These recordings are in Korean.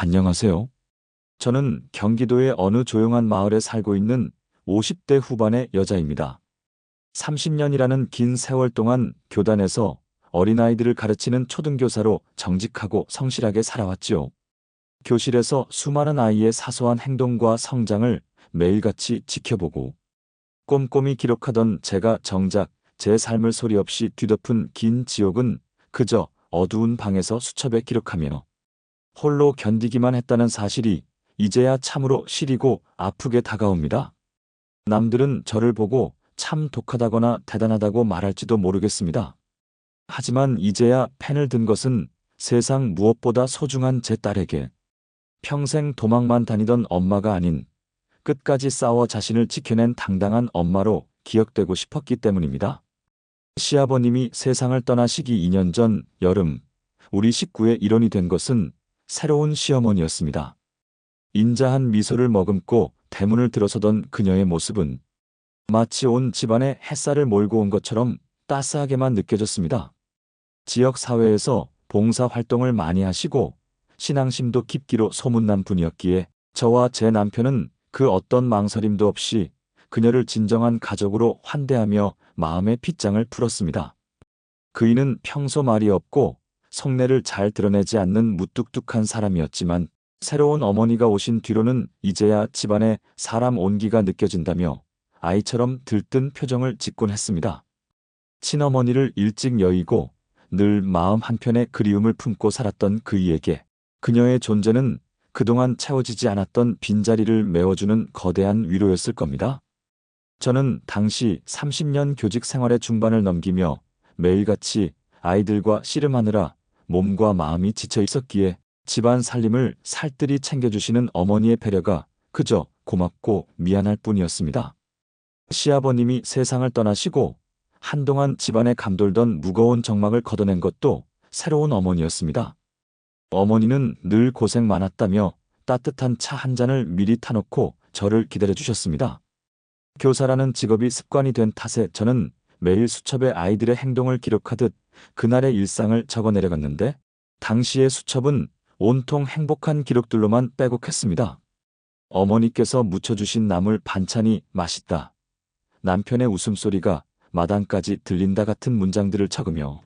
안녕하세요. 저는 경기도의 어느 조용한 마을에 살고 있는 50대 후반의 여자입니다. 30년이라는 긴 세월 동안 교단에서 어린아이들을 가르치는 초등교사로 정직하고 성실하게 살아왔지요. 교실에서 수많은 아이의 사소한 행동과 성장을 매일같이 지켜보고 꼼꼼히 기록하던 제가 정작 제 삶을 소리 없이 뒤덮은 긴 지옥은 그저 어두운 방에서 수첩에 기록하며 홀로 견디기만 했다는 사실이 이제야 참으로 시리고 아프게 다가옵니다. 남들은 저를 보고 참 독하다거나 대단하다고 말할지도 모르겠습니다. 하지만 이제야 펜을 든 것은 세상 무엇보다 소중한 제 딸에게 평생 도망만 다니던 엄마가 아닌 끝까지 싸워 자신을 지켜낸 당당한 엄마로 기억되고 싶었기 때문입니다. 시아버님이 세상을 떠나시기 2년 전 여름, 우리 식구의 일원이 된 것은 새로운 시어머니였습니다. 인자한 미소를 머금고 대문을 들어서던 그녀의 모습은 마치 온 집안에 햇살을 몰고 온 것처럼 따스하게만 느껴졌습니다. 지역 사회에서 봉사 활동을 많이 하시고 신앙심도 깊기로 소문난 분이었기에 저와 제 남편은 그 어떤 망설임도 없이 그녀를 진정한 가족으로 환대하며 마음의 빗장을 풀었습니다. 그이는 평소 말이 없고 속내를 잘 드러내지 않는 무뚝뚝한 사람이었지만 새로운 어머니가 오신 뒤로는 이제야 집안에 사람 온기가 느껴진다며 아이처럼 들뜬 표정을 짓곤 했습니다. 친어머니를 일찍 여의고 늘 마음 한편에 그리움을 품고 살았던 그이에게 그녀의 존재는 그동안 채워지지 않았던 빈자리를 메워주는 거대한 위로였을 겁니다. 저는 당시 30년 교직 생활의 중반을 넘기며 매일같이 아이들과 씨름하느라 몸과 마음이 지쳐 있었기에 집안 살림을 살뜰히 챙겨주시는 어머니의 배려가 그저 고맙고 미안할 뿐이었습니다. 시아버님이 세상을 떠나시고 한동안 집안에 감돌던 무거운 정막을 걷어낸 것도 새로운 어머니였습니다. 어머니는 늘 고생 많았다며 따뜻한 차 한 잔을 미리 타놓고 저를 기다려주셨습니다. 교사라는 직업이 습관이 된 탓에 저는 매일 수첩에 아이들의 행동을 기록하듯 그날의 일상을 적어내려갔는데 당시의 수첩은 온통 행복한 기록들로만 빼곡했습니다. 어머니께서 무쳐주신 나물 반찬이 맛있다. 남편의 웃음소리가 마당까지 들린다 같은 문장들을 적으며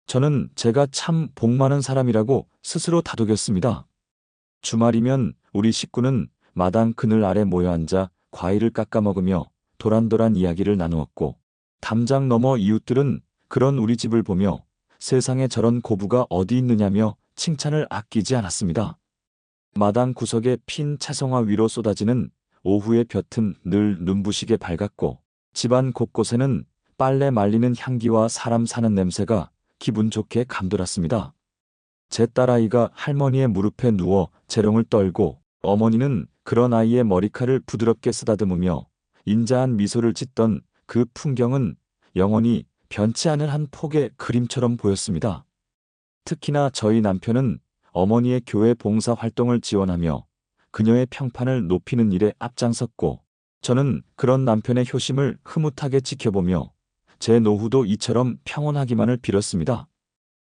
저는 제가 참 복 많은 사람이라고 스스로 다독였습니다. 주말이면 우리 식구는 마당 그늘 아래 모여 앉아 과일을 깎아 먹으며 도란도란 이야기를 나누었고 담장 너머 이웃들은 그런 우리 집을 보며 세상에 저런 고부가 어디 있느냐며 칭찬을 아끼지 않았습니다. 마당 구석에 핀 채송화 위로 쏟아지는 오후의 볕은 늘 눈부시게 밝았고 집안 곳곳에는 빨래 말리는 향기와 사람 사는 냄새가 기분 좋게 감돌았습니다. 제 딸아이가 할머니의 무릎에 누워 재롱을 떨고 어머니는 그런 아이의 머리칼을 부드럽게 쓰다듬으며 인자한 미소를 짓던 그 풍경은 영원히 변치 않을 한 폭의 그림처럼 보였습니다. 특히나 저희 남편은 어머니의 교회 봉사 활동을 지원하며 그녀의 평판을 높이는 일에 앞장섰고 저는 그런 남편의 효심을 흐뭇하게 지켜보며 제 노후도 이처럼 평온하기만을 빌었습니다.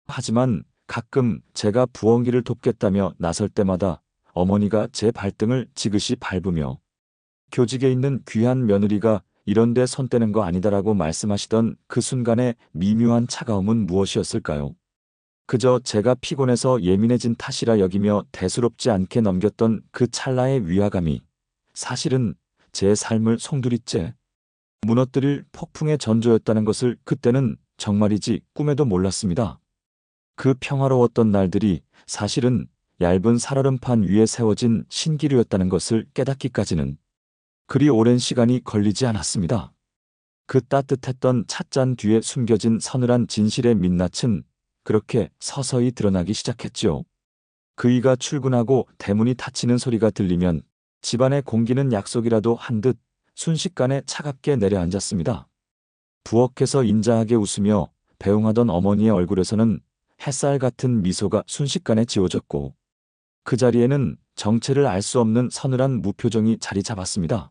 하지만 가끔 제가 부엌일을 돕겠다며 나설 때마다 어머니가 제 발등을 지그시 밟으며 교직에 있는 귀한 며느리가 이런데 손 떼는 거 아니다라고 말씀하시던 그 순간의 미묘한 차가움은 무엇이었을까요? 그저 제가 피곤해서 예민해진 탓이라 여기며 대수롭지 않게 넘겼던 그 찰나의 위화감이 사실은 제 삶을 송두리째 무너뜨릴 폭풍의 전조였다는 것을 그때는 정말이지 꿈에도 몰랐습니다. 그 평화로웠던 날들이 사실은 얇은 살얼음판 위에 세워진 신기루였다는 것을 깨닫기까지는 그리 오랜 시간이 걸리지 않았습니다. 그 따뜻했던 찻잔 뒤에 숨겨진 서늘한 진실의 민낯은 그렇게 서서히 드러나기 시작했지요. 그이가 출근하고 대문이 닫히는 소리가 들리면 집안의 공기는 약속이라도 한 듯 순식간에 차갑게 내려앉았습니다. 부엌에서 인자하게 웃으며 배웅하던 어머니의 얼굴에서는 햇살 같은 미소가 순식간에 지워졌고 그 자리에는 정체를 알 수 없는 서늘한 무표정이 자리 잡았습니다.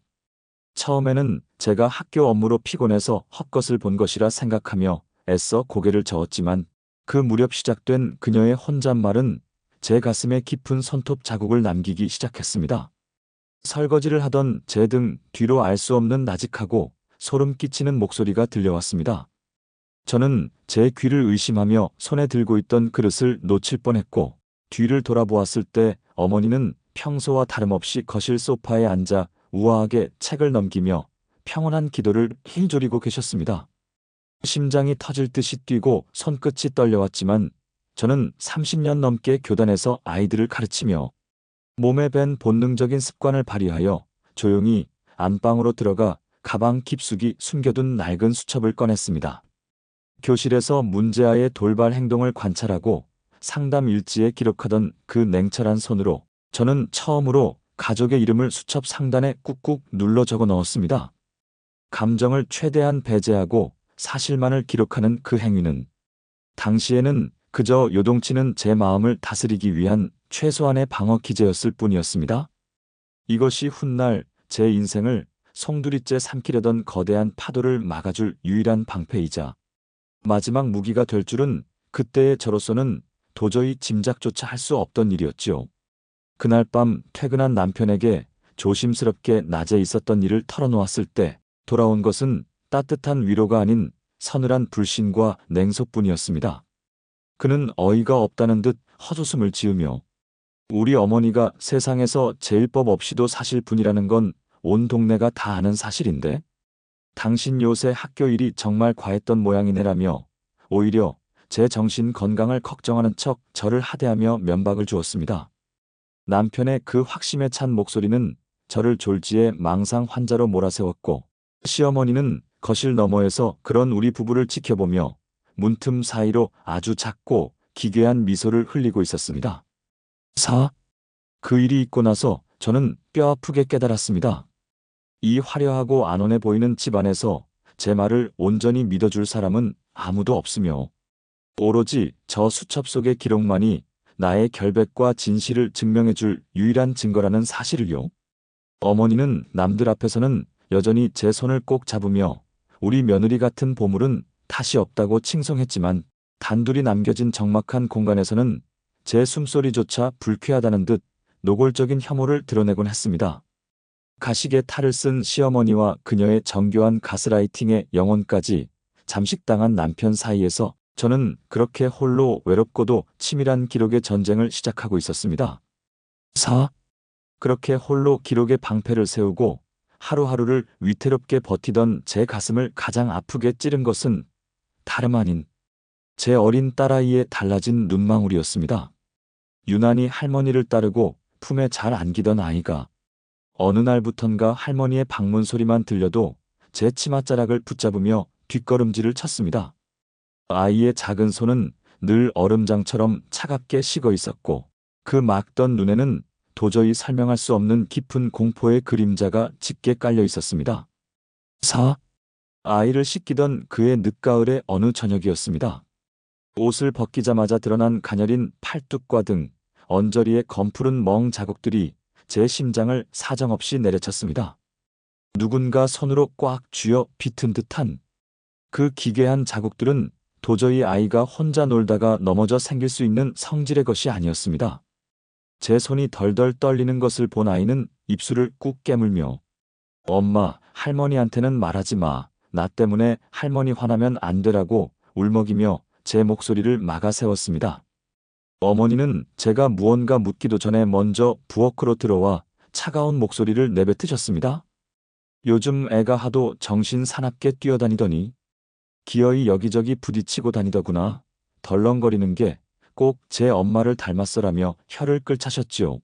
처음에는 제가 학교 업무로 피곤해서 헛것을 본 것이라 생각하며 애써 고개를 저었지만 그 무렵 시작된 그녀의 혼잣말은 제 가슴에 깊은 손톱 자국을 남기기 시작했습니다. 설거지를 하던 제 등 뒤로 알 수 없는 나직하고 소름 끼치는 목소리가 들려왔습니다. 저는 제 귀를 의심하며 손에 들고 있던 그릇을 놓칠 뻔했고, 뒤를 돌아보았을 때 어머니는 평소와 다름없이 거실 소파에 앉아 우아하게 책을 넘기며 평온한 기도를 힐조리고 계셨습니다. 심장이 터질 듯이 뛰고 손끝이 떨려왔지만 저는 30년 넘게 교단에서 아이들을 가르치며 몸에 밴 본능적인 습관을 발휘하여 조용히 안방으로 들어가 가방 깊숙이 숨겨둔 낡은 수첩을 꺼냈습니다. 교실에서 문제아의 돌발 행동을 관찰하고 상담 일지에 기록하던 그 냉철한 손으로 저는 처음으로 가족의 이름을 수첩 상단에 꾹꾹 눌러 적어 넣었습니다. 감정을 최대한 배제하고 사실만을 기록하는 그 행위는 당시에는 그저 요동치는 제 마음을 다스리기 위한 최소한의 방어 기제였을 뿐이었습니다. 이것이 훗날 제 인생을 송두리째 삼키려던 거대한 파도를 막아줄 유일한 방패이자 마지막 무기가 될 줄은 그때의 저로서는 도저히 짐작조차 할 수 없던 일이었지요. 그날 밤 퇴근한 남편에게 조심스럽게 낮에 있었던 일을 털어놓았을 때 돌아온 것은 따뜻한 위로가 아닌 서늘한 불신과 냉소뿐이었습니다. 그는 어이가 없다는 듯 헛웃음을 지으며 우리 어머니가 세상에서 제일 법 없이도 사실 분이라는 건 온 동네가 다 아는 사실인데 당신 요새 학교 일이 정말 과했던 모양이네라며 오히려 제 정신 건강을 걱정하는 척 저를 하대하며 면박을 주었습니다. 남편의 그 확심에 찬 목소리는 저를 졸지에 망상 환자로 몰아세웠고 시어머니는 거실 너머에서 그런 우리 부부를 지켜보며 문틈 사이로 아주 작고 기괴한 미소를 흘리고 있었습니다. 그 일이 있고 나서 저는 뼈아프게 깨달았습니다. 이 화려하고 안온해 보이는 집안에서 제 말을 온전히 믿어줄 사람은 아무도 없으며 오로지 저 수첩 속의 기록만이 나의 결백과 진실을 증명해줄 유일한 증거라는 사실을요. 어머니는 남들 앞에서는 여전히 제 손을 꼭 잡으며 우리 며느리 같은 보물은 탓이 없다고 칭송했지만 단둘이 남겨진 적막한 공간에서는 제 숨소리조차 불쾌하다는 듯 노골적인 혐오를 드러내곤 했습니다. 가식의 탈을 쓴 시어머니와 그녀의 정교한 가스라이팅의 영혼까지 잠식당한 남편 사이에서 저는 그렇게 홀로 외롭고도 치밀한 기록의 전쟁을 시작하고 있었습니다. 그렇게 홀로 기록의 방패를 세우고 하루하루를 위태롭게 버티던 제 가슴을 가장 아프게 찌른 것은 다름 아닌 제 어린 딸아이의 달라진 눈망울이었습니다. 유난히 할머니를 따르고 품에 잘 안기던 아이가 어느 날부턴가 할머니의 방문 소리만 들려도 제 치맛자락을 붙잡으며 뒷걸음질을 쳤습니다. 아이의 작은 손은 늘 얼음장처럼 차갑게 식어 있었고 그 막던 눈에는 도저히 설명할 수 없는 깊은 공포의 그림자가 짙게 깔려 있었습니다. 아이를 씻기던 그의 늦가을의 어느 저녁이었습니다. 옷을 벗기자마자 드러난 가녀린 팔뚝과 등 언저리의 검푸른 멍 자국들이 제 심장을 사정없이 내려쳤습니다. 누군가 손으로 꽉 쥐어 비튼 듯한 그 기괴한 자국들은 도저히 아이가 혼자 놀다가 넘어져 생길 수 있는 성질의 것이 아니었습니다. 제 손이 덜덜 떨리는 것을 본 아이는 입술을 꾹 깨물며 엄마, 할머니한테는 말하지 마. 나 때문에 할머니 화나면 안 되라고 울먹이며 제 목소리를 막아 세웠습니다. 어머니는 제가 무언가 묻기도 전에 먼저 부엌으로 들어와 차가운 목소리를 내뱉으셨습니다. 요즘 애가 하도 정신 사납게 뛰어다니더니 기어이 여기저기 부딪히고 다니더구나. 덜렁거리는 게 꼭 제 엄마를 닮았어라며 혀를 끌차셨지요.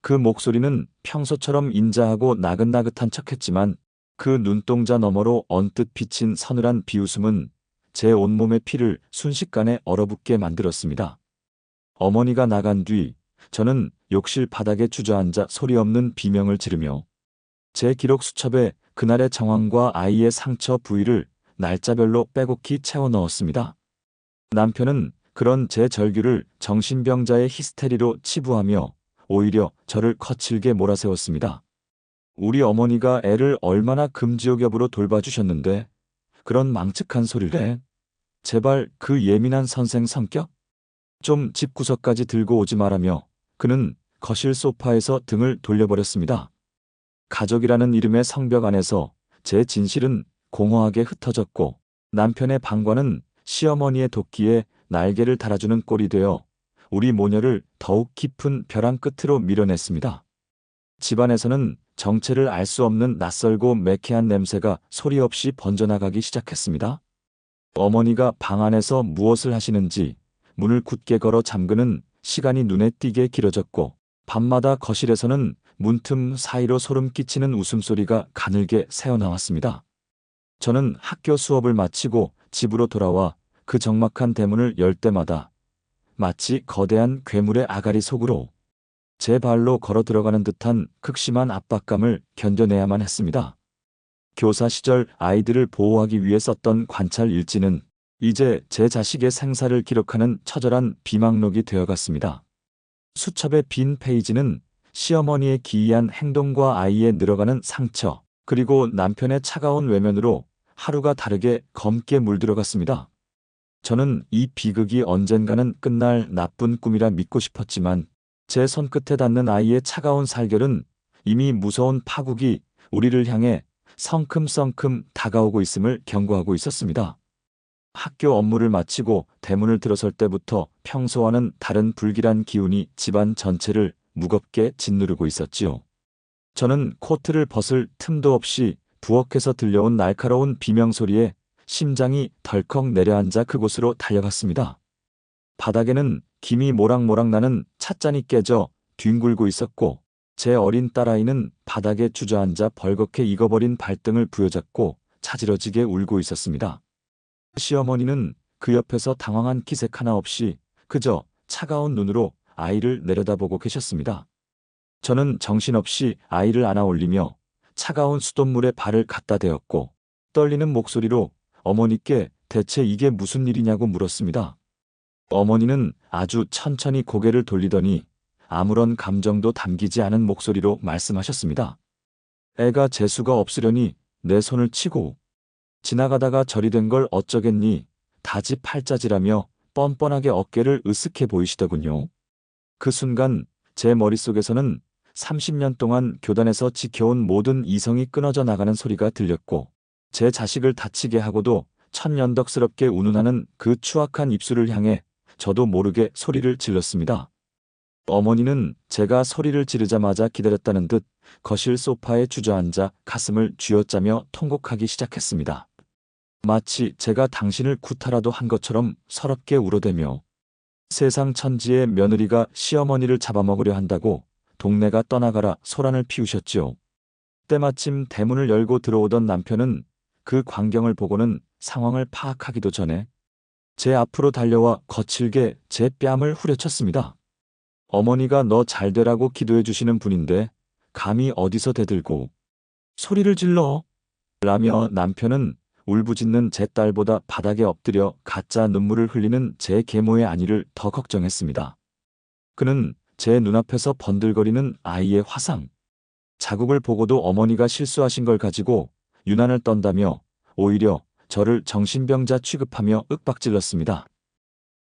그 목소리는 평소처럼 인자하고 나긋나긋한 척했지만 그 눈동자 너머로 언뜻 비친 서늘한 비웃음은 제 온몸의 피를 순식간에 얼어붙게 만들었습니다. 어머니가 나간 뒤 저는 욕실 바닥에 주저앉아 소리 없는 비명을 지르며 제 기록 수첩에 그날의 정황과 아이의 상처 부위를 날짜별로 빼곡히 채워 넣었습니다. 남편은 그런 제 절규를 정신병자의 히스테리로 치부하며 오히려 저를 거칠게 몰아세웠습니다. 우리 어머니가 애를 얼마나 금지옥엽으로 돌봐주셨는데 그런 망측한 소리를 해? 제발 그 예민한 선생 성격? 좀 집구석까지 들고 오지 말라며 그는 거실 소파에서 등을 돌려버렸습니다. 가족이라는 이름의 성벽 안에서 제 진실은 공허하게 흩어졌고 남편의 방관은 시어머니의 도끼에 날개를 달아주는 꼴이 되어 우리 모녀를 더욱 깊은 벼랑 끝으로 밀어냈습니다. 집안에서는 정체를 알 수 없는 낯설고 매캐한 냄새가 소리 없이 번져나가기 시작했습니다. 어머니가 방 안에서 무엇을 하시는지 문을 굳게 걸어 잠그는 시간이 눈에 띄게 길어졌고 밤마다 거실에서는 문틈 사이로 소름 끼치는 웃음소리가 가늘게 새어나왔습니다. 저는 학교 수업을 마치고 집으로 돌아와 그 적막한 대문을 열 때마다 마치 거대한 괴물의 아가리 속으로 제 발로 걸어 들어가는 듯한 극심한 압박감을 견뎌내야만 했습니다. 교사 시절 아이들을 보호하기 위해 썼던 관찰 일지는 이제 제 자식의 생사를 기록하는 처절한 비망록이 되어갔습니다. 수첩의 빈 페이지는 시어머니의 기이한 행동과 아이의 늘어가는 상처, 그리고 남편의 차가운 외면으로 하루가 다르게 검게 물들어갔습니다. 저는 이 비극이 언젠가는 끝날 나쁜 꿈이라 믿고 싶었지만 제 손끝에 닿는 아이의 차가운 살결은 이미 무서운 파국이 우리를 향해 성큼성큼 다가오고 있음을 경고하고 있었습니다. 학교 업무를 마치고 대문을 들어설 때부터 평소와는 다른 불길한 기운이 집안 전체를 무겁게 짓누르고 있었지요. 저는 코트를 벗을 틈도 없이 부엌에서 들려온 날카로운 비명소리에 심장이 덜컥 내려앉아 그곳으로 달려갔습니다. 바닥에는 김이 모락모락 나는 찻잔이 깨져 뒹굴고 있었고 제 어린 딸아이는 바닥에 주저앉아 벌겋게 익어버린 발등을 부여잡고 차지러지게 울고 있었습니다. 시어머니는 그 옆에서 당황한 기색 하나 없이 그저 차가운 눈으로 아이를 내려다보고 계셨습니다. 저는 정신없이 아이를 안아 올리며 차가운 수돗물에 발을 갖다 대었고 떨리는 목소리로 어머니께 대체 이게 무슨 일이냐고 물었습니다. 어머니는 아주 천천히 고개를 돌리더니 아무런 감정도 담기지 않은 목소리로 말씀하셨습니다. 애가 재수가 없으려니 내 손을 치고 지나가다가 저리 된 걸 어쩌겠니 다지팔자지라며 뻔뻔하게 어깨를 으쓱해 보이시더군요. 그 순간 제 머릿속에서는 30년 동안 교단에서 지켜온 모든 이성이 끊어져 나가는 소리가 들렸고 제 자식을 다치게 하고도 천연덕스럽게 운운하는 그 추악한 입술을 향해 저도 모르게 소리를 질렀습니다. 어머니는 제가 소리를 지르자마자 기다렸다는 듯 거실 소파에 주저앉아 가슴을 쥐어짜며 통곡하기 시작했습니다. 마치 제가 당신을 구타라도 한 것처럼 서럽게 울어대며 세상 천지의 며느리가 시어머니를 잡아먹으려 한다고 동네가 떠나가라 소란을 피우셨지요. 때마침 대문을 열고 들어오던 남편은 그 광경을 보고는 상황을 파악하기도 전에 제 앞으로 달려와 거칠게 제 뺨을 후려쳤습니다. 어머니가 너 잘되라고 기도해 주시는 분인데 감히 어디서 대들고 소리를 질러? 라며 남편은 울부짖는 제 딸보다 바닥에 엎드려 가짜 눈물을 흘리는 제 계모의 안위를 더 걱정했습니다. 그는 제 눈앞에서 번들거리는 아이의 화상, 자국을 보고도 어머니가 실수하신 걸 가지고 유난을 떤다며 오히려 저를 정신병자 취급하며 윽박질렀습니다.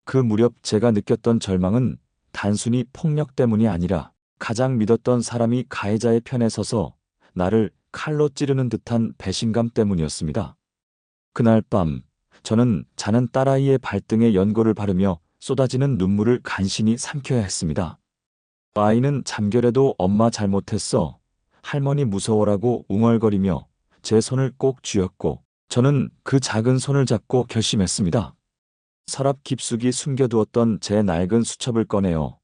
그 무렵 제가 느꼈던 절망은 단순히 폭력 때문이 아니라 가장 믿었던 사람이 가해자의 편에 서서 나를 칼로 찌르는 듯한 배신감 때문이었습니다. 그날 밤 저는 자는 딸아이의 발등에 연고를 바르며 쏟아지는 눈물을 간신히 삼켜야 했습니다. 아이는 잠결에도 엄마 잘못했어, 할머니 무서워라고 웅얼거리며 제 손을 꼭 쥐었고 저는 그 작은 손을 잡고 결심했습니다. 서랍 깊숙이 숨겨두었던 제 낡은 수첩을 꺼내어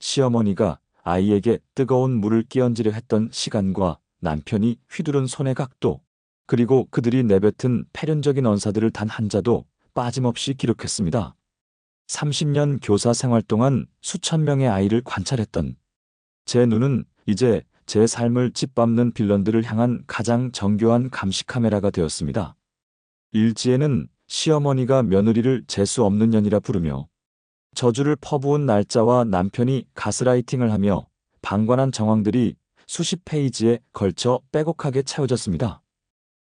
시어머니가 아이에게 뜨거운 물을 끼얹으려 했던 시간과 남편이 휘두른 손의 각도, 그리고 그들이 내뱉은 패륜적인 언사들을 단 한자도 빠짐없이 기록했습니다. 30년 교사 생활 동안 수천 명의 아이를 관찰했던 제 눈은 이제 제 삶을 짓밟는 빌런들을 향한 가장 정교한 감시 카메라가 되었습니다. 일지에는 시어머니가 며느리를 재수 없는 년이라 부르며 저주를 퍼부은 날짜와 남편이 가스라이팅을 하며 방관한 정황들이 수십 페이지에 걸쳐 빼곡하게 채워졌습니다.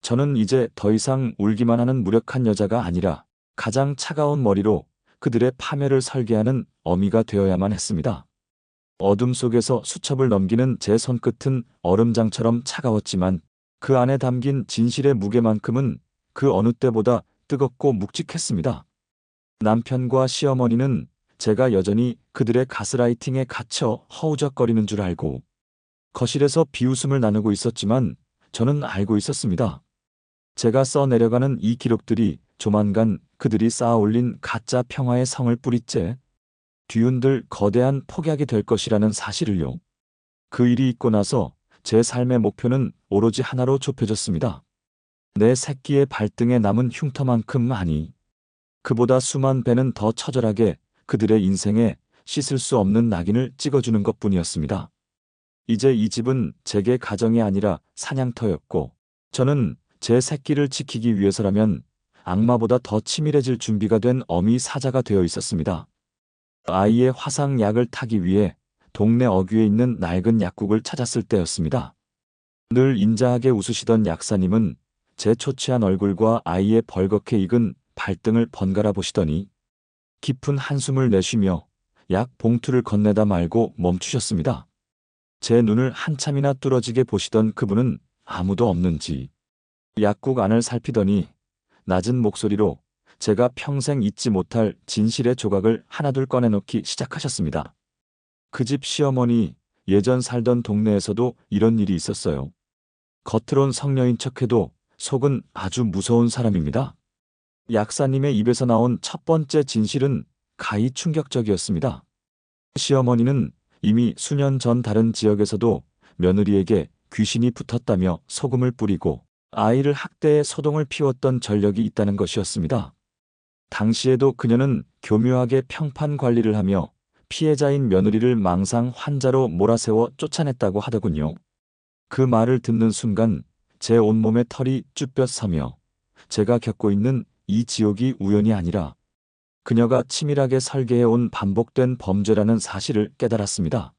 저는 이제 더 이상 울기만 하는 무력한 여자가 아니라 가장 차가운 머리로 그들의 파멸을 설계하는 어미가 되어야만 했습니다. 어둠 속에서 수첩을 넘기는 제 손끝은 얼음장처럼 차가웠지만 그 안에 담긴 진실의 무게만큼은 그 어느 때보다 뜨겁고 묵직했습니다. 남편과 시어머니는 제가 여전히 그들의 가스라이팅에 갇혀 허우적거리는 줄 알고 거실에서 비웃음을 나누고 있었지만 저는 알고 있었습니다. 제가 써내려가는 이 기록들이 조만간 그들이 쌓아올린 가짜 평화의 성을 뿌리째 뒤흔들 거대한 폭약이 될 것이라는 사실을요. 그 일이 있고 나서 제 삶의 목표는 오로지 하나로 좁혀졌습니다. 내 새끼의 발등에 남은 흉터만큼 아니, 그보다 수만 배는 더 처절하게 그들의 인생에 씻을 수 없는 낙인을 찍어주는 것뿐이었습니다. 이제 이 집은 제게 가정이 아니라 사냥터였고, 저는 제 새끼를 지키기 위해서라면 악마보다 더 치밀해질 준비가 된 어미 사자가 되어 있었습니다. 아이의 화상약을 타기 위해 동네 어귀에 있는 낡은 약국을 찾았을 때였습니다. 늘 인자하게 웃으시던 약사님은 제 초췌한 얼굴과 아이의 벌겋게 익은 발등을 번갈아 보시더니 깊은 한숨을 내쉬며 약 봉투를 건네다 말고 멈추셨습니다. 제 눈을 한참이나 뚫어지게 보시던 그분은 아무도 없는지 약국 안을 살피더니 낮은 목소리로 제가 평생 잊지 못할 진실의 조각을 하나둘 꺼내놓기 시작하셨습니다. 그 집 시어머니, 예전 살던 동네에서도 이런 일이 있었어요. 겉으론 성녀인 척해도 속은 아주 무서운 사람입니다. 약사님의 입에서 나온 첫 번째 진실은 가히 충격적이었습니다. 시어머니는 이미 수년 전 다른 지역에서도 며느리에게 귀신이 붙었다며 소금을 뿌리고 아이를 학대해 소동을 피웠던 전력이 있다는 것이었습니다. 당시에도 그녀는 교묘하게 평판 관리를 하며 피해자인 며느리를 망상 환자로 몰아세워 쫓아냈다고 하더군요. 그 말을 듣는 순간 제 온몸에 털이 쭈뼛 서며 제가 겪고 있는 이 지옥이 우연이 아니라 그녀가 치밀하게 설계해온 반복된 범죄라는 사실을 깨달았습니다.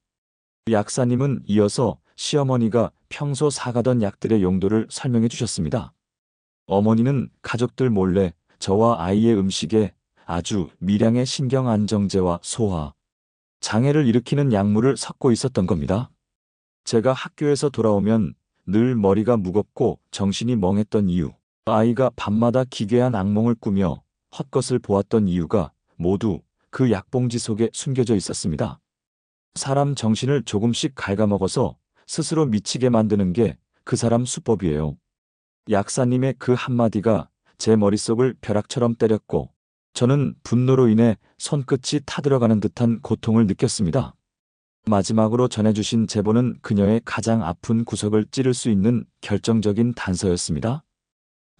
약사님은 이어서 시어머니가 평소 사가던 약들의 용도를 설명해 주셨습니다. 어머니는 가족들 몰래 저와 아이의 음식에 아주 미량의 신경안정제와 소화, 장애를 일으키는 약물을 섞고 있었던 겁니다. 제가 학교에서 돌아오면 늘 머리가 무겁고 정신이 멍했던 이유, 아이가 밤마다 기괴한 악몽을 꾸며 헛것을 보았던 이유가 모두 그 약봉지 속에 숨겨져 있었습니다. 사람 정신을 조금씩 갉아먹어서 스스로 미치게 만드는 게 그 사람 수법이에요. 약사님의 그 한마디가 제 머릿속을 벼락처럼 때렸고 저는 분노로 인해 손끝이 타들어가는 듯한 고통을 느꼈습니다. 마지막으로 전해주신 제보는 그녀의 가장 아픈 구석을 찌를 수 있는 결정적인 단서였습니다.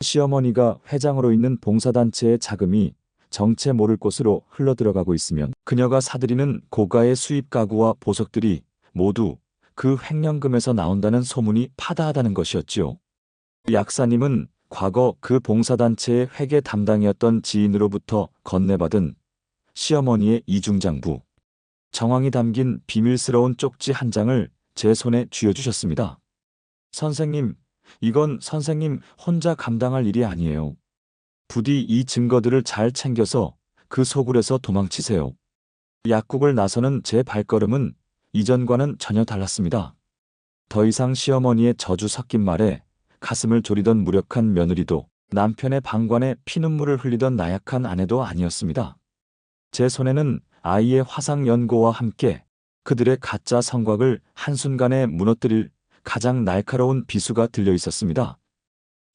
시어머니가 회장으로 있는 봉사단체의 자금이 정체 모를 곳으로 흘러들어가고 있으면 그녀가 사들이는 고가의 수입 가구와 보석들이 모두 그 횡령금에서 나온다는 소문이 파다하다는 것이었지요. 약사님은 과거 그 봉사단체의 회계 담당이었던 지인으로부터 건네받은 시어머니의 이중장부, 정황이 담긴 비밀스러운 쪽지 한 장을 제 손에 쥐어주셨습니다. 선생님, 이건 선생님 혼자 감당할 일이 아니에요. 부디 이 증거들을 잘 챙겨서 그 소굴에서 도망치세요. 약국을 나서는 제 발걸음은 이전과는 전혀 달랐습니다. 더 이상 시어머니의 저주 섞인 말에 가슴을 졸이던 무력한 며느리도 남편의 방관에 피눈물을 흘리던 나약한 아내도 아니었습니다. 제 손에는 아이의 화상 연고와 함께 그들의 가짜 성곽을 한순간에 무너뜨릴 가장 날카로운 비수가 들려 있었습니다.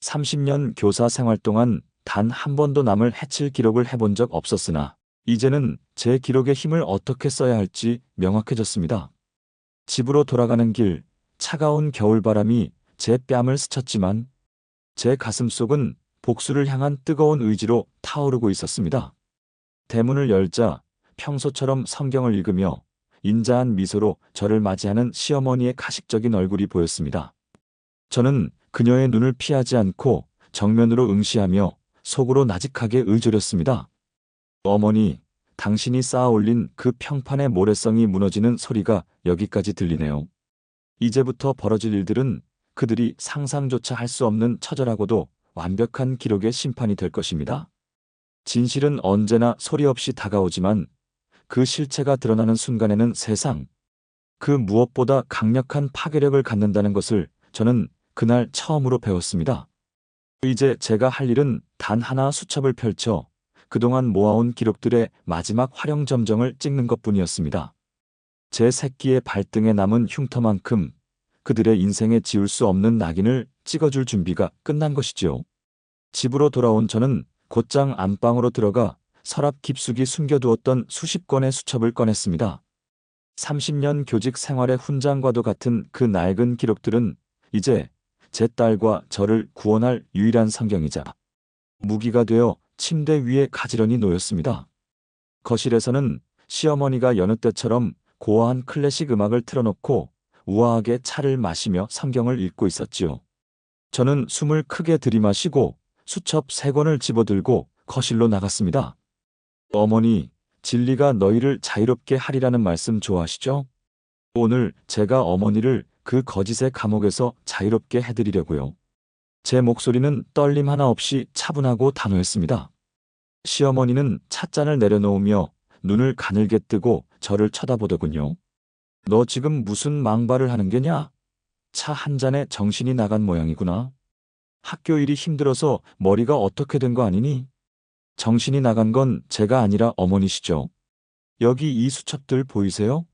30년 교사 생활 동안 단 한 번도 남을 해칠 기록을 해본 적 없었으나 이제는 제 기록의 힘을 어떻게 써야 할지 명확해졌습니다. 집으로 돌아가는 길, 차가운 겨울바람이 제 뺨을 스쳤지만 제 가슴속은 복수를 향한 뜨거운 의지로 타오르고 있었습니다. 대문을 열자 평소처럼 성경을 읽으며 인자한 미소로 저를 맞이하는 시어머니의 가식적인 얼굴이 보였습니다. 저는 그녀의 눈을 피하지 않고 정면으로 응시하며 속으로 나직하게 의졸였습니다. 어머니, 당신이 쌓아올린 그 평판의 모래성이 무너지는 소리가 여기까지 들리네요. 이제부터 벌어질 일들은 그들이 상상조차 할 수 없는 처절하고도 완벽한 기록의 심판이 될 것입니다. 진실은 언제나 소리 없이 다가오지만 그 실체가 드러나는 순간에는 세상, 그 무엇보다 강력한 파괴력을 갖는다는 것을 저는 그날 처음으로 배웠습니다. 이제 제가 할 일은 단 하나 수첩을 펼쳐 그동안 모아온 기록들의 마지막 활용점정을 찍는 것뿐이었습니다. 제 새끼의 발등에 남은 흉터만큼 그들의 인생에 지울 수 없는 낙인을 찍어줄 준비가 끝난 것이지요. 집으로 돌아온 저는 곧장 안방으로 들어가 서랍 깊숙이 숨겨두었던 수십 권의 수첩을 꺼냈습니다. 30년 교직 생활의 훈장과도 같은 그 낡은 기록들은 이제 제 딸과 저를 구원할 유일한 성경이자 무기가 되어 침대 위에 가지런히 놓였습니다. 거실에서는 시어머니가 여느 때처럼 고화한 클래식 음악을 틀어놓고 우아하게 차를 마시며 성경을 읽고 있었지요. 저는 숨을 크게 들이마시고 수첩 3권을 집어들고 거실로 나갔습니다. 어머니, 진리가 너희를 자유롭게 하리라는 말씀 좋아하시죠? 오늘 제가 어머니를 그 거짓의 감옥에서 자유롭게 해드리려고요. 제 목소리는 떨림 하나 없이 차분하고 단호했습니다. 시어머니는 찻잔을 내려놓으며 눈을 가늘게 뜨고 저를 쳐다보더군요. 너 지금 무슨 망발을 하는 게냐? 차 한 잔에 정신이 나간 모양이구나. 학교 일이 힘들어서 머리가 어떻게 된 거 아니니? 정신이 나간 건 제가 아니라 어머니시죠. 여기 이 수첩들 보이세요?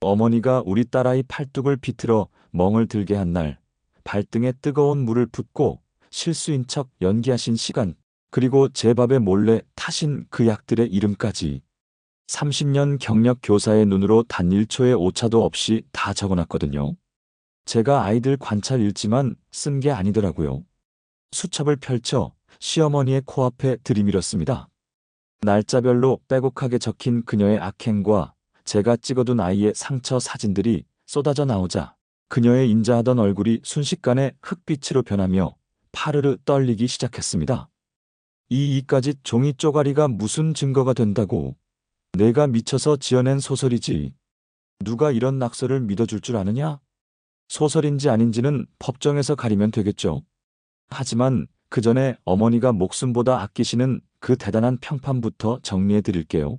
어머니가 우리 딸아이 팔뚝을 비틀어 멍을 들게 한 날, 발등에 뜨거운 물을 붓고 실수인 척 연기하신 시간, 그리고 제 밥에 몰래 타신 그 약들의 이름까지 30년 경력 교사의 눈으로 단 1초의 오차도 없이 다 적어놨거든요. 제가 아이들 관찰 읽지만 쓴 게 아니더라고요. 수첩을 펼쳐 시어머니의 코앞에 들이밀었습니다. 날짜별로 빼곡하게 적힌 그녀의 악행과 제가 찍어둔 아이의 상처 사진들이 쏟아져 나오자 그녀의 인자하던 얼굴이 순식간에 흑빛으로 변하며 파르르 떨리기 시작했습니다. 이까지 종이 쪼가리가 무슨 증거가 된다고. 내가 미쳐서 지어낸 소설이지. 누가 이런 낙서를 믿어줄 줄 아느냐? 소설인지 아닌지는 법정에서 가리면 되겠죠. 하지만 그 전에 어머니가 목숨보다 아끼시는 그 대단한 평판부터 정리해 드릴게요.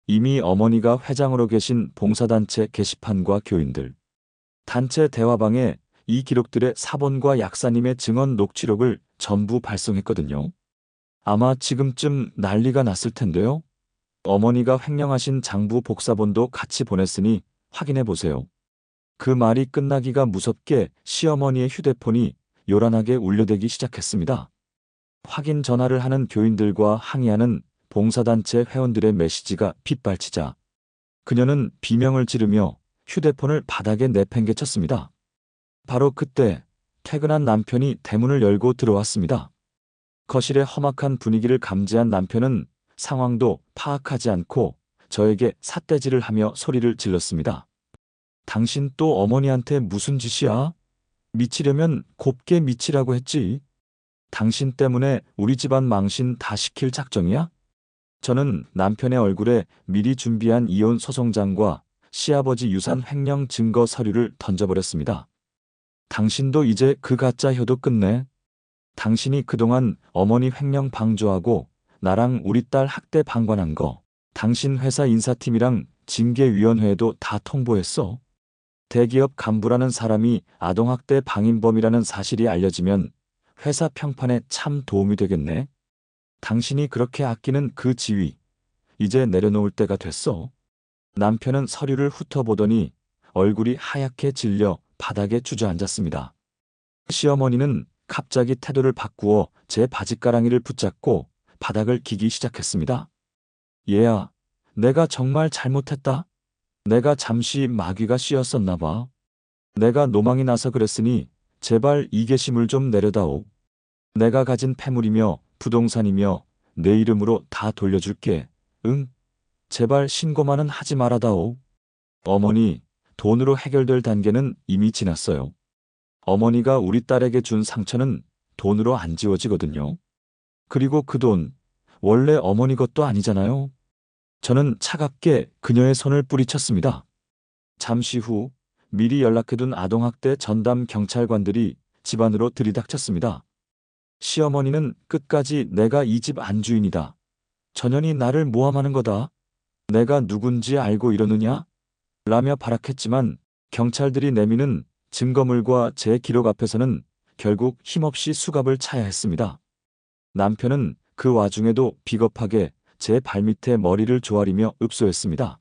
이미 어머니가 회장으로 계신 봉사단체 게시판과 교인들, 단체 대화방에 이 기록들의 사본과 약사님의 증언 녹취록을 전부 발송했거든요. 아마 지금쯤 난리가 났을 텐데요. 어머니가 횡령하신 장부 복사본도 같이 보냈으니 확인해 보세요. 그 말이 끝나기가 무섭게 시어머니의 휴대폰이 요란하게 울려대기 시작했습니다. 확인 전화를 하는 교인들과 항의하는 봉사단체 회원들의 메시지가 빗발치자 그녀는 비명을 지르며 휴대폰을 바닥에 내팽개쳤습니다. 바로 그때 퇴근한 남편이 대문을 열고 들어왔습니다. 거실의 험악한 분위기를 감지한 남편은 상황도 파악하지 않고 저에게 삿대질을 하며 소리를 질렀습니다. 당신 또 어머니한테 무슨 짓이야? 미치려면 곱게 미치라고 했지. 당신 때문에 우리 집안 망신 다 시킬 작정이야? 저는 남편의 얼굴에 미리 준비한 이혼 소송장과 시아버지 유산 횡령 증거 서류를 던져버렸습니다. 당신도 이제 그 가짜 효도 끝내. 당신이 그동안 어머니 횡령 방조하고 나랑 우리 딸 학대 방관한 거 당신 회사 인사팀이랑 징계위원회에도 다 통보했어. 대기업 간부라는 사람이 아동학대 방인범이라는 사실이 알려지면 회사 평판에 참 도움이 되겠네. 당신이 그렇게 아끼는 그 지위, 이제 내려놓을 때가 됐어. 남편은 서류를 훑어보더니 얼굴이 하얗게 질려 바닥에 주저앉았습니다. 시어머니는 갑자기 태도를 바꾸어 제 바짓가랑이를 붙잡고 바닥을 기기 시작했습니다. 얘야, 내가 정말 잘못했다. 내가 잠시 마귀가 씌었었나 봐. 내가 노망이 나서 그랬으니 제발 이 계심을 좀 내려다오. 내가 가진 패물이며 부동산이며 내 이름으로 다 돌려줄게. 응? 제발 신고만은 하지 말아다오. 어머니, 돈으로 해결될 단계는 이미 지났어요. 어머니가 우리 딸에게 준 상처는 돈으로 안 지워지거든요. 그리고 그 돈, 원래 어머니 것도 아니잖아요. 저는 차갑게 그녀의 손을 뿌리쳤습니다. 잠시 후 미리 연락해둔 아동학대 전담 경찰관들이 집 안으로 들이닥쳤습니다. 시어머니는 끝까지 내가 이 집 안주인이다. 전현이 나를 모함하는 거다. 내가 누군지 알고 이러느냐? 라며 발악했지만 경찰들이 내미는 증거물과 제 기록 앞에서는 결국 힘없이 수갑을 차야 했습니다. 남편은 그 와중에도 비겁하게 제 발밑에 머리를 조아리며 읍소했습니다.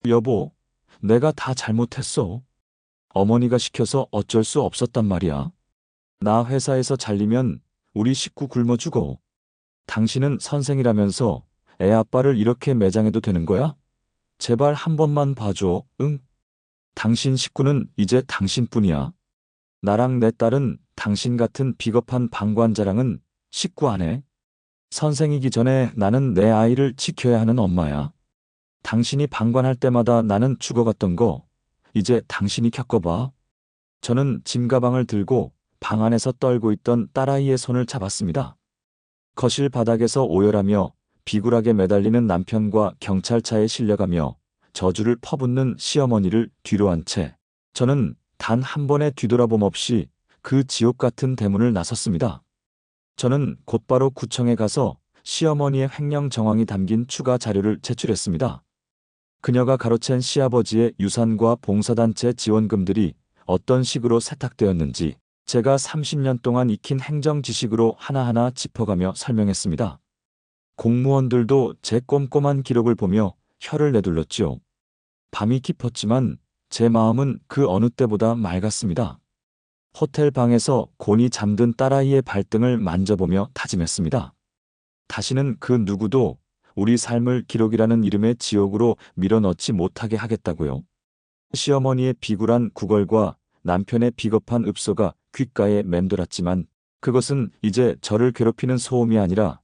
여보, 내가 다 잘못했어. 어머니가 시켜서 어쩔 수 없었단 말이야. 나 회사에서 잘리면 우리 식구 굶어 죽어. 당신은 선생이라면서 애 아빠를 이렇게 매장해도 되는 거야? 제발 한 번만 봐줘, 응? 당신 식구는 이제 당신뿐이야. 나랑 내 딸은 당신 같은 비겁한 방관자랑은 식구 안 해. 선생이기 전에 나는 내 아이를 지켜야 하는 엄마야. 당신이 방관할 때마다 나는 죽어갔던 거 이제 당신이 겪어봐. 저는 짐가방을 들고 방 안에서 떨고 있던 딸아이의 손을 잡았습니다. 거실 바닥에서 오열하며 비굴하게 매달리는 남편과 경찰차에 실려가며 저주를 퍼붓는 시어머니를 뒤로 한 채 저는 단 한 번의 뒤돌아봄 없이 그 지옥 같은 대문을 나섰습니다. 저는 곧바로 구청에 가서 시어머니의 횡령 정황이 담긴 추가 자료를 제출했습니다. 그녀가 가로챈 시아버지의 유산과 봉사단체 지원금들이 어떤 식으로 세탁되었는지 제가 30년 동안 익힌 행정 지식으로 하나하나 짚어가며 설명했습니다. 공무원들도 제 꼼꼼한 기록을 보며 혀를 내둘렀지요. 밤이 깊었지만 제 마음은 그 어느 때보다 맑았습니다. 호텔 방에서 곤히 잠든 딸아이의 발등을 만져보며 다짐했습니다. 다시는 그 누구도 우리 삶을 기록이라는 이름의 지옥으로 밀어넣지 못하게 하겠다고요. 시어머니의 비굴한 구걸과 남편의 비겁한 읍소가 귓가에 맴돌았지만 그것은 이제 저를 괴롭히는 소음이 아니라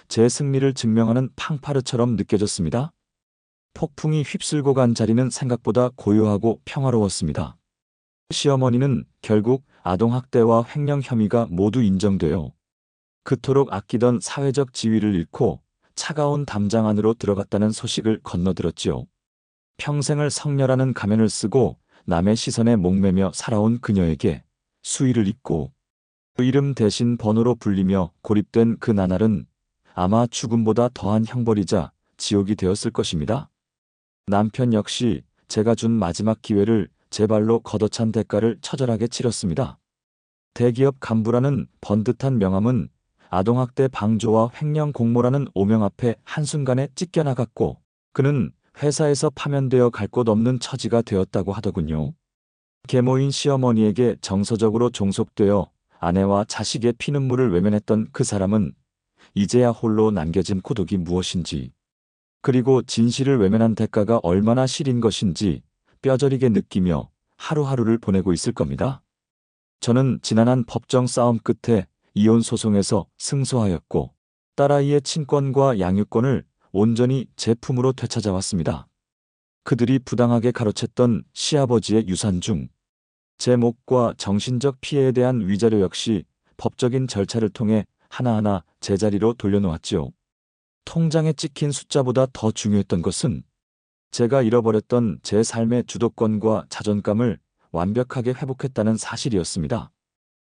제 승리를 증명하는 팡파르처럼 느껴졌습니다. 폭풍이 휩쓸고 간 자리는 생각보다 고요하고 평화로웠습니다. 시어머니는 결국 아동학대와 횡령 혐의가 모두 인정되어 그토록 아끼던 사회적 지위를 잃고 차가운 담장 안으로 들어갔다는 소식을 건너들었지요. 평생을 성녀라는 가면을 쓰고 남의 시선에 목매며 살아온 그녀에게 수위를 잇고 그 이름 대신 번호로 불리며 고립된 그 나날은 아마 죽음보다 더한 형벌이자 지옥이 되었을 것입니다. 남편 역시 제가 준 마지막 기회를 제 발로 걷어찬 대가를 처절하게 치렀습니다. 대기업 간부라는 번듯한 명함은 아동학대 방조와 횡령 공모라는 오명 앞에 한순간에 찢겨나갔고 그는 회사에서 파면되어 갈 곳 없는 처지가 되었다고 하더군요. 계모인 시어머니에게 정서적으로 종속되어 아내와 자식의 피눈물을 외면했던 그 사람은 이제야 홀로 남겨진 고독이 무엇인지 그리고 진실을 외면한 대가가 얼마나 시린 것인지 뼈저리게 느끼며 하루하루를 보내고 있을 겁니다. 저는 지난한 법정 싸움 끝에 이혼 소송에서 승소하였고 딸아이의 친권과 양육권을 온전히 제 품으로 되찾아왔습니다. 그들이 부당하게 가로챘던 시아버지의 유산 중 제 목과 정신적 피해에 대한 위자료 역시 법적인 절차를 통해 하나하나 제자리로 돌려놓았지요. 통장에 찍힌 숫자보다 더 중요했던 것은 제가 잃어버렸던 제 삶의 주도권과 자존감을 완벽하게 회복했다는 사실이었습니다.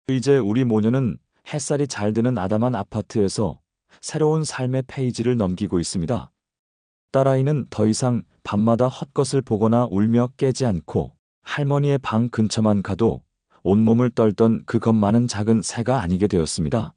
이제 우리 모녀는 햇살이 잘 드는 아담한 아파트에서 새로운 삶의 페이지를 넘기고 있습니다. 딸아이는 더 이상 밤마다 헛것을 보거나 울며 깨지 않고 할머니의 방 근처만 가도 온몸을 떨던 그 겁 많은 작은 새가 아니게 되었습니다.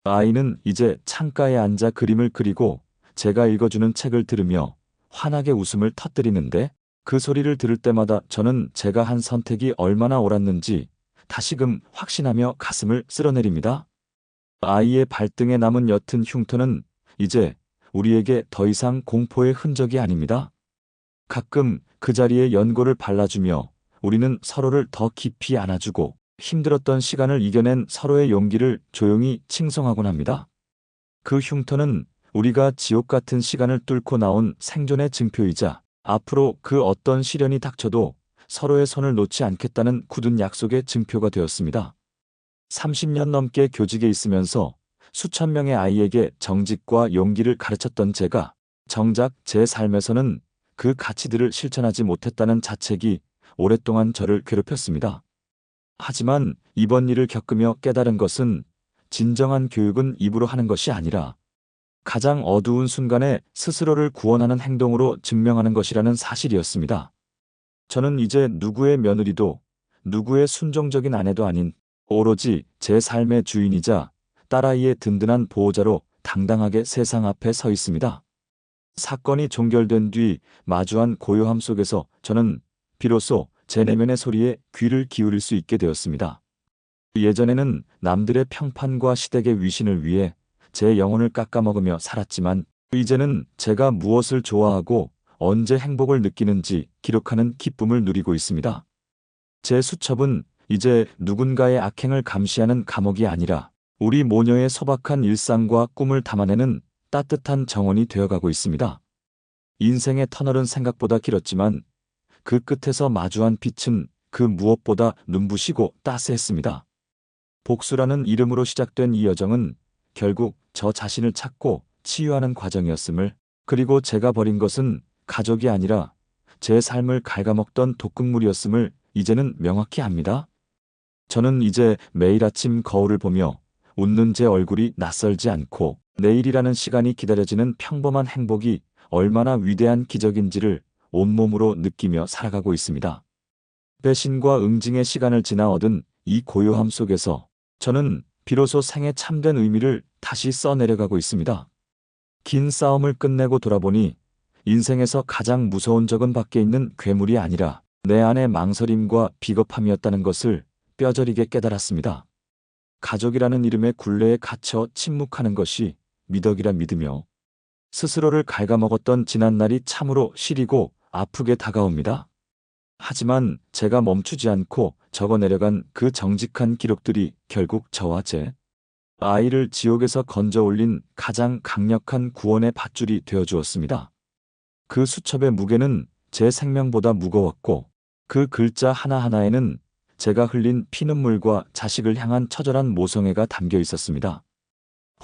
아이는 이제 창가에 앉아 그림을 그리고 제가 읽어주는 책을 들으며 환하게 웃음을 터뜨리는데 그 소리를 들을 때마다 저는 제가 한 선택이 얼마나 옳았는지 다시금 확신하며 가슴을 쓸어내립니다. 아이의 발등에 남은 옅은 흉터는 이제 우리에게 더 이상 공포의 흔적이 아닙니다. 가끔 그 자리에 연고를 발라주며 우리는 서로를 더 깊이 안아주고 힘들었던 시간을 이겨낸 서로의 용기를 조용히 칭송하곤 합니다. 그 흉터는 우리가 지옥 같은 시간을 뚫고 나온 생존의 증표이자 앞으로 그 어떤 시련이 닥쳐도 서로의 손을 놓지 않겠다는 굳은 약속의 증표가 되었습니다. 30년 넘게 교직에 있으면서 수천 명의 아이에게 정직과 용기를 가르쳤던 제가 정작 제 삶에서는 그 가치들을 실천하지 못했다는 자책이 오랫동안 저를 괴롭혔습니다. 하지만 이번 일을 겪으며 깨달은 것은 진정한 교육은 입으로 하는 것이 아니라 가장 어두운 순간에 스스로를 구원하는 행동으로 증명하는 것이라는 사실이었습니다. 저는 이제 누구의 며느리도 누구의 순종적인 아내도 아닌 오로지 제 삶의 주인이자 딸아이의 든든한 보호자로 당당하게 세상 앞에 서 있습니다. 사건이 종결된 뒤 마주한 고요함 속에서 저는 비로소 제 내면의 소리에 귀를 기울일 수 있게 되었습니다. 예전에는 남들의 평판과 시댁의 위신을 위해 제 영혼을 깎아먹으며 살았지만 이제는 제가 무엇을 좋아하고 언제 행복을 느끼는지 기록하는 기쁨을 누리고 있습니다. 제 수첩은 이제 누군가의 악행을 감시하는 감옥이 아니라 우리 모녀의 소박한 일상과 꿈을 담아내는 따뜻한 정원이 되어가고 있습니다. 인생의 터널은 생각보다 길었지만 그 끝에서 마주한 빛은 그 무엇보다 눈부시고 따스했습니다. 복수라는 이름으로 시작된 이 여정은 결국 저 자신을 찾고 치유하는 과정이었음을, 그리고 제가 버린 것은 가족이 아니라 제 삶을 갉아먹던 독극물이었음을 이제는 명확히 압니다. 저는 이제 매일 아침 거울을 보며 웃는 제 얼굴이 낯설지 않고 내일이라는 시간이 기다려지는 평범한 행복이 얼마나 위대한 기적인지를 온몸으로 느끼며 살아가고 있습니다. 배신과 응징의 시간을 지나 얻은 이 고요함 속에서 저는 비로소 생의 참된 의미를 다시 써내려가고 있습니다. 긴 싸움을 끝내고 돌아보니 인생에서 가장 무서운 적은 밖에 있는 괴물이 아니라 내 안의 망설임과 비겁함이었다는 것을 뼈저리게 깨달았습니다. 가족이라는 이름의 굴레에 갇혀 침묵하는 것이 미덕이라 믿으며 스스로를 갉아먹었던 지난날이 참으로 시리고 아프게 다가옵니다. 하지만 제가 멈추지 않고 적어내려간 그 정직한 기록들이 결국 저와 제 아이를 지옥에서 건져 올린 가장 강력한 구원의 밧줄이 되어주었습니다. 그 수첩의 무게는 제 생명보다 무거웠고 그 글자 하나하나에는 제가 흘린 피눈물과 자식을 향한 처절한 모성애가 담겨 있었습니다.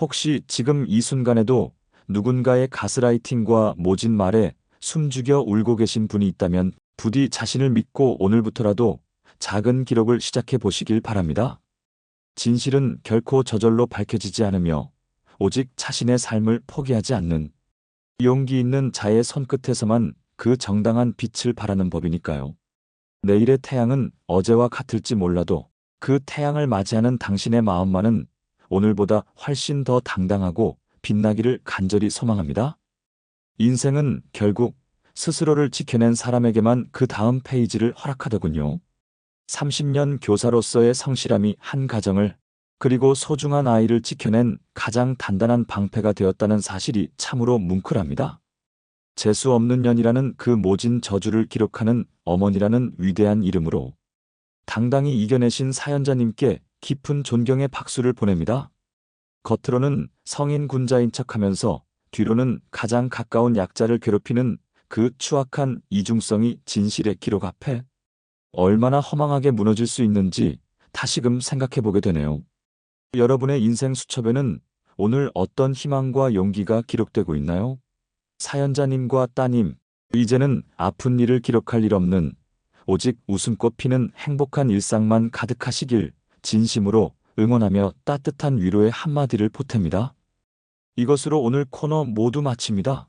혹시 지금 이 순간에도 누군가의 가스라이팅과 모진 말에 숨죽여 울고 계신 분이 있다면 부디 자신을 믿고 오늘부터라도 작은 기록을 시작해 보시길 바랍니다. 진실은 결코 저절로 밝혀지지 않으며 오직 자신의 삶을 포기하지 않는 용기 있는 자의 손끝에서만 그 정당한 빛을 발하는 법이니까요. 내일의 태양은 어제와 같을지 몰라도 그 태양을 맞이하는 당신의 마음만은 오늘보다 훨씬 더 당당하고 빛나기를 간절히 소망합니다. 인생은 결국 스스로를 지켜낸 사람에게만 그 다음 페이지를 허락하더군요. 30년 교사로서의 성실함이 한 가정을, 그리고 소중한 아이를 지켜낸 가장 단단한 방패가 되었다는 사실이 참으로 뭉클합니다. 재수 없는 년이라는 그 모진 저주를 기록하는 어머니라는 위대한 이름으로 당당히 이겨내신 사연자님께 깊은 존경의 박수를 보냅니다. 겉으로는 성인 군자인 척하면서 뒤로는 가장 가까운 약자를 괴롭히는 그 추악한 이중성이 진실의 기록 앞에 얼마나 허망하게 무너질 수 있는지 다시금 생각해보게 되네요. 여러분의 인생 수첩에는 오늘 어떤 희망과 용기가 기록되고 있나요? 사연자님과 따님, 이제는 아픈 일을 기록할 일 없는 오직 웃음꽃 피는 행복한 일상만 가득하시길 진심으로 응원하며 따뜻한 위로의 한마디를 보탭니다. 이것으로 오늘 코너 모두 마칩니다.